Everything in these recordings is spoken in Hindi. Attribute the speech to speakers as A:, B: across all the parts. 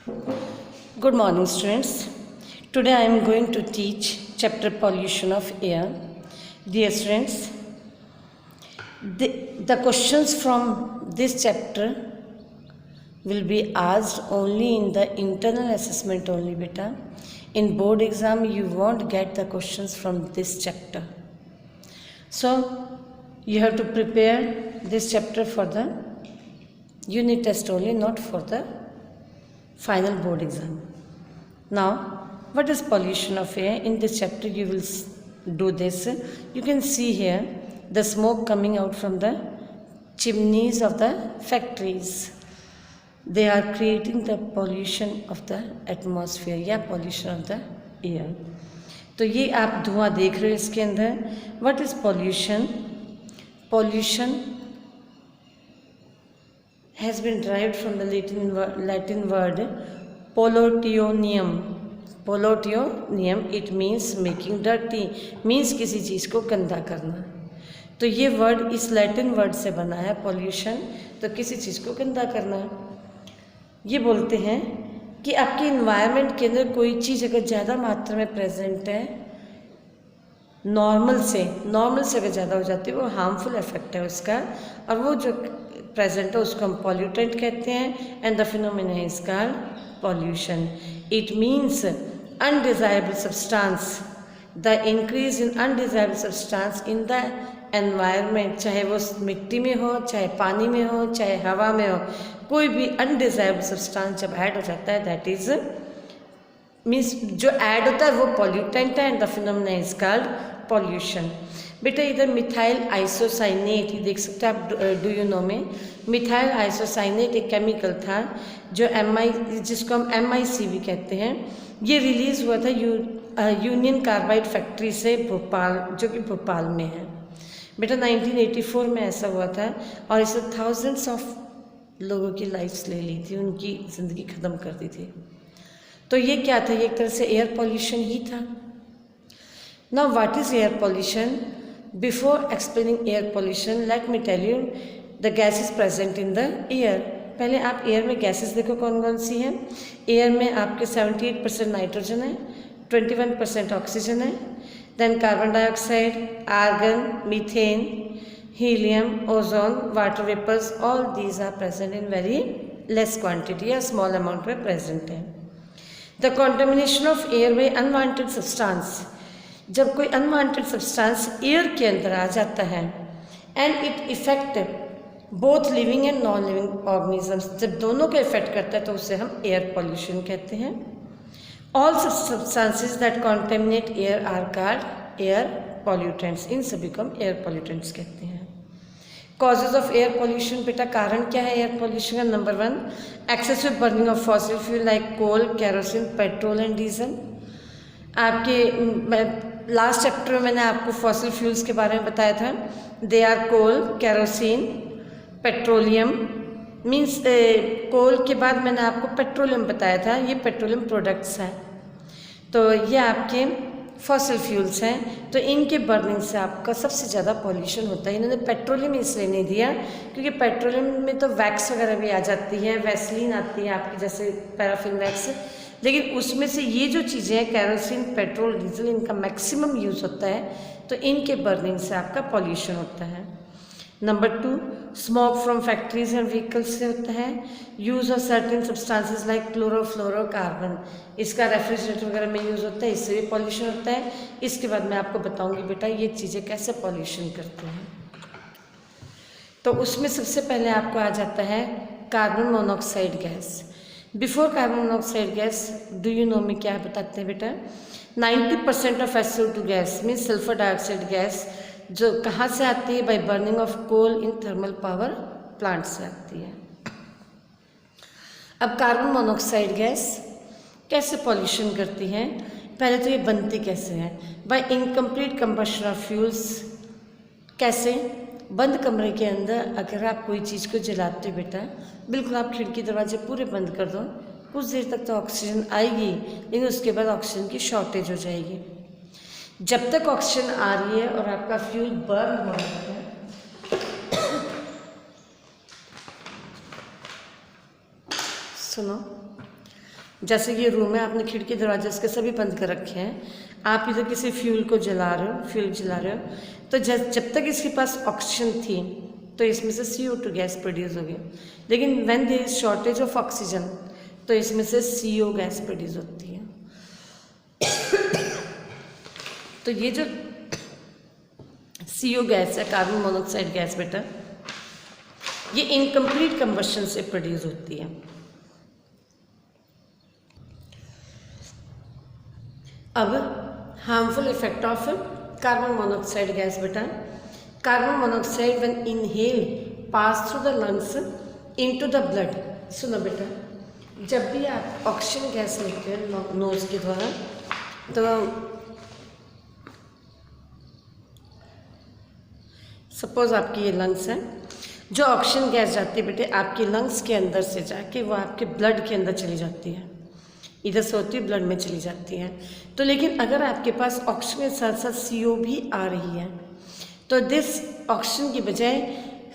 A: Good morning, students. Today I am going to teach chapter pollution of air. Dear students, the questions from this chapter will be asked only in the internal assessment only, beta. In board exam, you won't get the questions from this chapter. So, you have to prepare this chapter for the unit test only, not for the final board exam. Now, what is pollution of air? In this chapter you will do this. You can see here the smoke coming out from the chimneys of the factories. They are creating the pollution of the atmosphere या pollution of the air. तो ये आप धुआं देख रहे हो इसके अंदर. What is pollution? Pollution has been derived from the Latin word pollutionem. Pollutionem, it means making dirty, means किसी चीज़ को गंदा करना. तो ये वर्ड इस लैटिन वर्ड से बना है pollution, तो किसी चीज़ को गंदा करना. ये बोलते हैं कि आपके इन्वायरमेंट के अंदर कोई चीज़ अगर ज़्यादा मात्रा में प्रेजेंट है नॉर्मल से अगर ज़्यादा हो जाती है वो हार्मफुल इफेक्ट है उसका, और वो जो प्रेजेंट है उसको हम पॉल्यूटेंट कहते हैं. And the phenomena is called pollution. It means undesirable substance, the increase in undesirable substance in the environment, चाहे वो मिट्टी में हो, चाहे पानी में हो, चाहे हवा में हो, कोई भी अनडिजायरेबल सब्सटेंस जब ऐड हो जाता है दैट इज मीन्स जो ऐड होता है वो पॉल्यूटेंट है. And the phenomena is called pollution. बेटा इधर मिथाइल आइसोसाइनेट देख सकते हैं आप. डू यू नो में मिथाइल आइसोसाइनेट एक केमिकल था जो जिसको हम MIC भी कहते हैं. ये रिलीज़ हुआ था यूनियन कार्बाइड फैक्ट्री से भोपाल, जो कि भोपाल में है. बेटा 1984 में ऐसा हुआ था और इससे थाउजेंड्स ऑफ लोगों की लाइफ्स ले ली थी, उनकी ज़िंदगी ख़त्म कर दी थी. तो ये क्या था? ये एक तरह से एयर पॉल्यूशन ही था. Now what is air pollution? Before explaining air pollution, let me tell you the gases present in the air. पहले आप एयर में गैसेस देखो कौन कौन सी हैं. एयर में आपके 78% नाइट्रोजन है, 21% ऑक्सीजन है, then carbon dioxide, argon, methane, helium, ozone, water vapours, all these are present in very less quantity या स्मॉल अमाउंट में प्रेजेंट है. The contamination of air by unwanted substance, जब कोई अनवांटेड सब्सटेंस एयर के अंदर आ जाता है and it effect both living and non living organisms, जब दोनों को इफेक्ट करता है तो उसे हम एयर पॉल्यूशन कहते हैं. All substances that contaminate air are called air pollutants. इन सभी को हम एयर पॉल्यूटेंट्स कहते हैं. कॉजेज ऑफ एयर पॉल्यूशन, बेटा कारण क्या है एयर पॉल्यूशन का? Number 1 excessive burning of fossil fuel like coal, kerosene, petrol and diesel. आपके लास्ट चैप्टर में मैंने आपको फॉसिल फ्यूल्स के बारे में बताया था. They are coal, kerosene, petroleum. Means coal के बाद मैंने आपको पेट्रोलियम बताया था, ये पेट्रोलियम प्रोडक्ट्स हैं. तो ये आपके फॉसिल फ्यूल्स हैं. तो इनके बर्निंग से आपका सबसे ज़्यादा पॉल्यूशन होता है. इन्होंने पेट्रोलियम इसलिए नहीं दिया क्योंकि पेट्रोलियम में तो वैक्स वगैरह भी आ जाती है, वैसलीन आती है आपकी, जैसे पैराफिन वैक्स, लेकिन उसमें से ये जो चीज़ें हैं केरोसिन, पेट्रोल, डीजल, इनका मैक्सिमम यूज़ होता है. तो इनके बर्निंग से आपका पॉल्यूशन होता है. Number 2 smoke from factories and vehicles से होता है. Use of certain substances like chlorofluorocarbon, इसका रेफ्रिजरेटर वगैरह में यूज़ होता है, इससे भी पॉल्यूशन होता है. इसके बाद मैं आपको बताऊंगी बेटा ये चीज़ें कैसे पॉल्यूशन करते हैं. तो उसमें सबसे पहले आपको आ जाता है carbon monoxide gas. Before carbon monoxide gas, do you know में क्या बताते हैं बेटा? 90% of SO2 gas means sulphur dioxide gas जो कहाँ से आती है? By burning of coal in thermal power plant से आती है. अब कार्बन मोनोऑक्साइड गैस कैसे पॉल्यूशन करती है? पहले तो ये बनती कैसे है? By incomplete combustion of fuels. कैसे? बंद कमरे के अंदर अगर आप कोई चीज़ को जलाते हो बेटा, बिल्कुल आप खिड़की दरवाजे पूरे बंद कर दो, कुछ देर तक तो ऑक्सीजन आएगी, लेकिन उसके बाद ऑक्सीजन की शॉर्टेज हो जाएगी. जब तक ऑक्सीजन आ रही है और आपका फ्यूल बर्न हो रहा है, सुनो, जैसे ये रूम है, आपने खिड़की दरवाजे इसके सभी बंद कर रखे हैं, आप इधर किसी फ्यूल को जला रहे हो, फ्यूल जला रहे हो, तो जब तक इसके पास ऑक्सीजन थी तो इसमें से CO2 गैस प्रोड्यूस होगी, लेकिन when there is shortage of oxygen तो इसमें से CO गैस प्रोड्यूस होती है। तो ये जो CO गैस है, कार्बन मोनोऑक्साइड गैस बेटा, ये इनकम्प्लीट कंबशन से प्रोड्यूस होती है। अब harmful effect of carbon monoxide gas बेटा, carbon monoxide when inhale pass through the lungs into the blood. सुनो बेटा, जब भी आप ऑक्सीजन गैस लेते हैं नोज के द्वारा, तो सपोज आपकी ये लंग्स है, जो ऑक्सीजन गैस जाती है बेटे आपके लंग्स के अंदर से जाके वो आपके ब्लड के अंदर चली जाती है, इधर से होती है ब्लड में चली जाती है। तो लेकिन अगर आपके पास ऑक्सीजन के साथ साथ CO भी आ रही है, तो दिस ऑक्सीजन की बजाय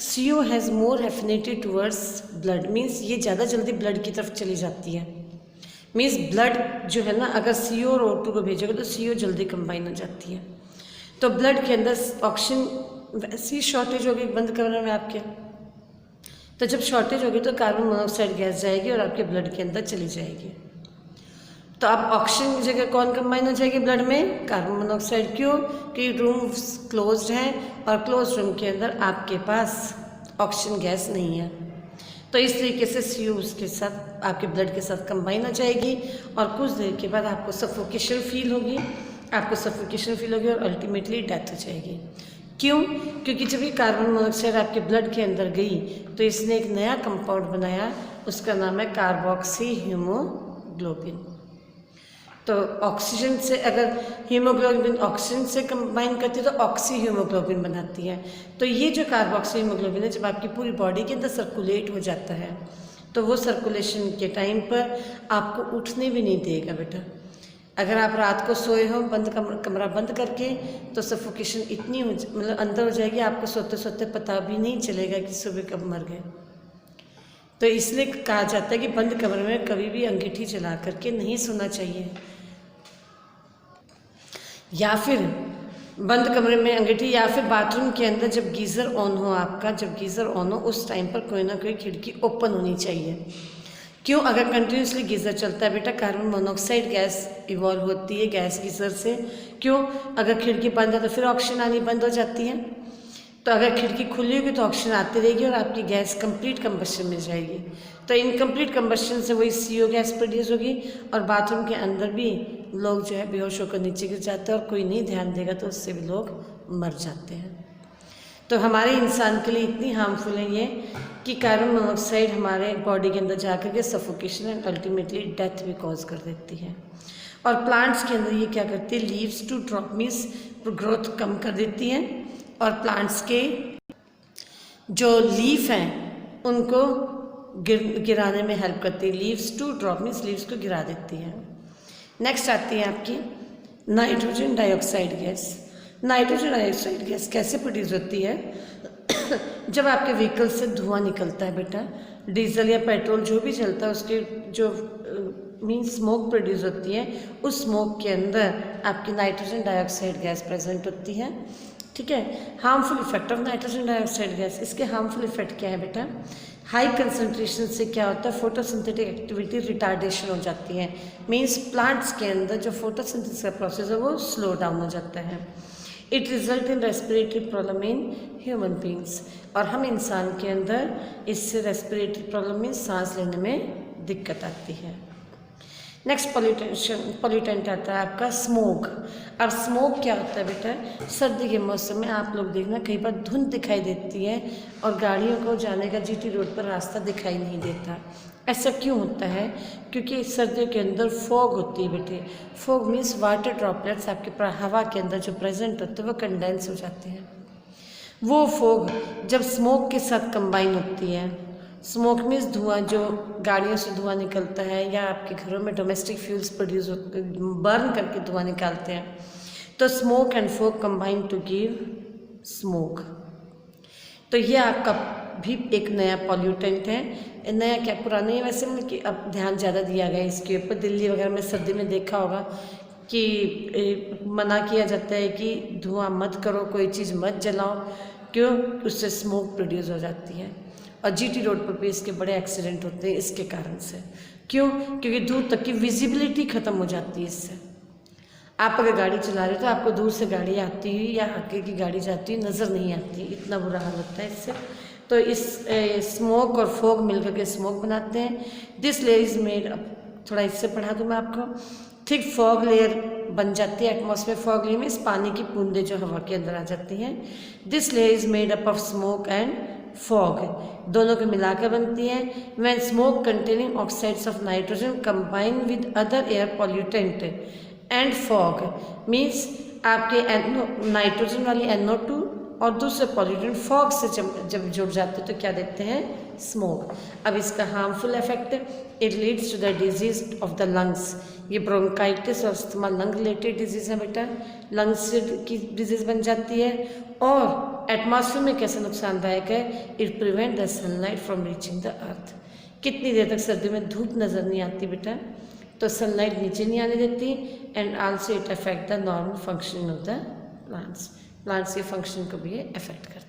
A: CO has more affinity towards blood, means ये ज़्यादा जल्दी ब्लड की तरफ चली जाती है। मीन्स ब्लड जो है ना, अगर CO और O2 को भेजोगे तो CO जल्दी कंबाइन हो जाती है, तो ब्लड के अंदर ऑक्सीजन वैसे ही शॉर्टेज होगी बंद कमरे में आपके, तो जब शॉर्टेज होगी तो कार्बन मोनोऑक्साइड गैस जाएगी और आपके ब्लड के अंदर चली जाएगी। तो अब ऑक्सीजन की जगह कौन कंबाइन हो जाएगी ब्लड में? Carbon monoxide. क्यों? क्योंकि रूम क्लोज्ड है और क्लोज रूम के अंदर आपके पास ऑक्सीजन गैस नहीं है, तो इस तरीके से CO उसके साथ आपके ब्लड के साथ कंबाइन हो जाएगी और कुछ देर के बाद आपको सफोकेशन फील होगी, और अल्टीमेटली डेथ हो जाएगी। क्यों? क्योंकि जब ये कार्बन मोनोऑक्साइड आपके ब्लड के अंदर गई तो इसने एक नया कंपाउंड बनाया, उसका नाम है कार्बोक्सी हीमोग्लोबिन। तो ऑक्सीजन से अगर हीमोग्लोबिन ऑक्सीजन से कंबाइन करती है तो ऑक्सी हीमोग्लोबिन बनाती है। तो ये जो कार्बोक्सी हीमोग्लोबिन है जब आपकी पूरी बॉडी के अंदर सर्कुलेट हो जाता है तो वो सर्कुलेशन के टाइम पर आपको उठने भी नहीं देगा बेटा। अगर आप रात को सोए हो कमरा बंद करके तो सफोकेशन इतनी मतलब अंदर हो जाएगी, आपको सोते सोते पता भी नहीं चलेगा कि सुबह कब मर गए। तो इसलिए कहा जाता है कि बंद कमरे में कभी भी अंगीठी जला करके नहीं सोना चाहिए, या फिर बंद कमरे में अंगीठी, या फिर बाथरूम के अंदर जब गीज़र ऑन हो आपका, जब गीज़र ऑन हो उस टाइम पर कोई ना कोई खिड़की ओपन होनी चाहिए। क्यों? अगर कंटिन्यूसली गीज़र चलता है बेटा कार्बन मोनोऑक्साइड गैस इवॉल्व होती है गैस गीज़र से। क्यों? अगर खिड़की बंद है तो फिर ऑक्सीजन आनी बंद हो जाती है, तो अगर खिड़की खुली होगी तो ऑक्सीजन आती रहेगी और आपकी गैस कंप्लीट कंबशन में जाएगी। तो इनकम्प्लीट कंबशन से वही CO गैस प्रोड्यूस होगी और बाथरूम के अंदर भी लोग जो है बेहोश होकर नीचे गिर जाते हैं और कोई नहीं ध्यान देगा तो उससे भी लोग मर जाते हैं। तो हमारे इंसान के लिए इतनी हार्मफुल है ये कि कार्बन मोनोऑक्साइड हमारे बॉडी के अंदर जाकर के सफोकेशन एंड अल्टीमेटली डेथ भी कॉज कर देती है। और प्लांट्स के अंदर ये क्या करती है? Leaves to drop means growth कम कर देती है और प्लांट्स के जो लीफ हैं उनको गिराने में हेल्प करती है। Leaves to drop means leaves को गिरा देती है। नेक्स्ट आती है आपकी nitrogen dioxide gas. Nitrogen dioxide gas कैसे प्रोड्यूस होती है? जब आपके व्हीकल से धुआं निकलता है बेटा, डीजल या पेट्रोल जो भी चलता है उसके जो मीन्स स्मोक प्रोड्यूस होती है, उस स्मोक के अंदर आपकी नाइट्रोजन डाइऑक्साइड गैस प्रेजेंट होती है। ठीक है। Harmful effect of nitrogen dioxide gas, इसके हार्मफुल इफेक्ट क्या है बेटा? हाई कंसंट्रेशन से क्या होता है? फोटोसिंथेटिक एक्टिविटी रिटार्डेशन हो जाती है, मीन्स प्लांट्स के अंदर जो फोटोसिंथेसिस का प्रोसेस है वो स्लो डाउन हो जाता है। It result in respiratory problem in human beings, और हम इंसान के अंदर इससे रेस्पिरेटरी प्रॉब्लम मीन्स सांस लेने में दिक्कत आती है। नेक्स्ट पॉल्यूटेंट आता है आपका स्मोक। अब स्मोक क्या होता है बेटा? सर्दी के मौसम में आप लोग देखना कई बार धुंध दिखाई देती है और गाड़ियों को जाने का GT रोड पर रास्ता दिखाई नहीं देता। ऐसा क्यों होता है? क्योंकि सर्दियों के अंदर फॉग होती है बेटे। फॉग मीन्स वाटर ड्रॉपलेट्स आपके हवा के अंदर जो प्रेजेंट होते हैं वो कंडेंस हो जाते हैं। वो फॉग जब स्मोक के साथ कंबाइन होती है, स्मोक मीन्स धुआं, जो गाड़ियों से धुआं निकलता है या आपके घरों में डोमेस्टिक फ्यूल्स प्रोड्यूस बर्न करके धुआं निकालते हैं, तो smoke and fog combine to give smoke. तो ये आपका भी एक नया पॉल्यूटेंट है, नया क्या पुराने ही वैसे में कि अब ध्यान ज़्यादा दिया गया है इसके ऊपर। दिल्ली वगैरह में सर्दी में देखा होगा कि मना किया जाता है कि धुआं मत करो, कोई चीज़ मत जलाओ, क्यों? उससे स्मोक प्रोड्यूस हो जाती है। और जीटी रोड पर भी इसके बड़े एक्सीडेंट होते हैं इसके कारण से। क्यों? क्योंकि दूर तक की विजिबिलिटी ख़त्म हो जाती है इससे। आप अगर गाड़ी चला रहे हो तो आपको दूर से गाड़ी आती हुई या आगे की गाड़ी जाती हुई नज़र नहीं आती, इतना बुरा हाल होता है इससे। तो इस स्मोक और फॉग मिलकर के स्मोक बनाते हैं। दिस लेयर इज मेड, थोड़ा इससे पढ़ा दूँ मैं आपको। थिक फॉग लेयर बन जाती है एटमॉस्फेयर। फॉग लेयर में इस पानी की बूंदें जो हवा के अंदर आ जाती हैं। This layer is made up of smoke and fog, दोनों को मिलाकर बनती है। When smoke containing oxides of nitrogen combine with other air pollutant and fog, means आपके नाइट्रोजन वाली NO2 और दूसरे पॉल्यूटेंट फॉग से जब जुड़ जाते तो क्या देखते हैं? स्मोक। अब इसका harmful effect, it leads to the disease of the lungs. ये ब्रोंकाइटिस और अस्थमा लंग रिलेटेड डिजीज है बेटा, लंग्स की डिजीज बन जाती है। और एटमॉस्फेयर में कैसे नुकसानदायक है? It prevent the sunlight from reaching the earth. कितनी देर तक सर्दी में धूप नज़र नहीं आती बेटा, तो सनलाइट नीचे नहीं आने देती। And also it affect the normal functioning of the plants, plants के फंक्शन को भी ये अफेक्ट करता है।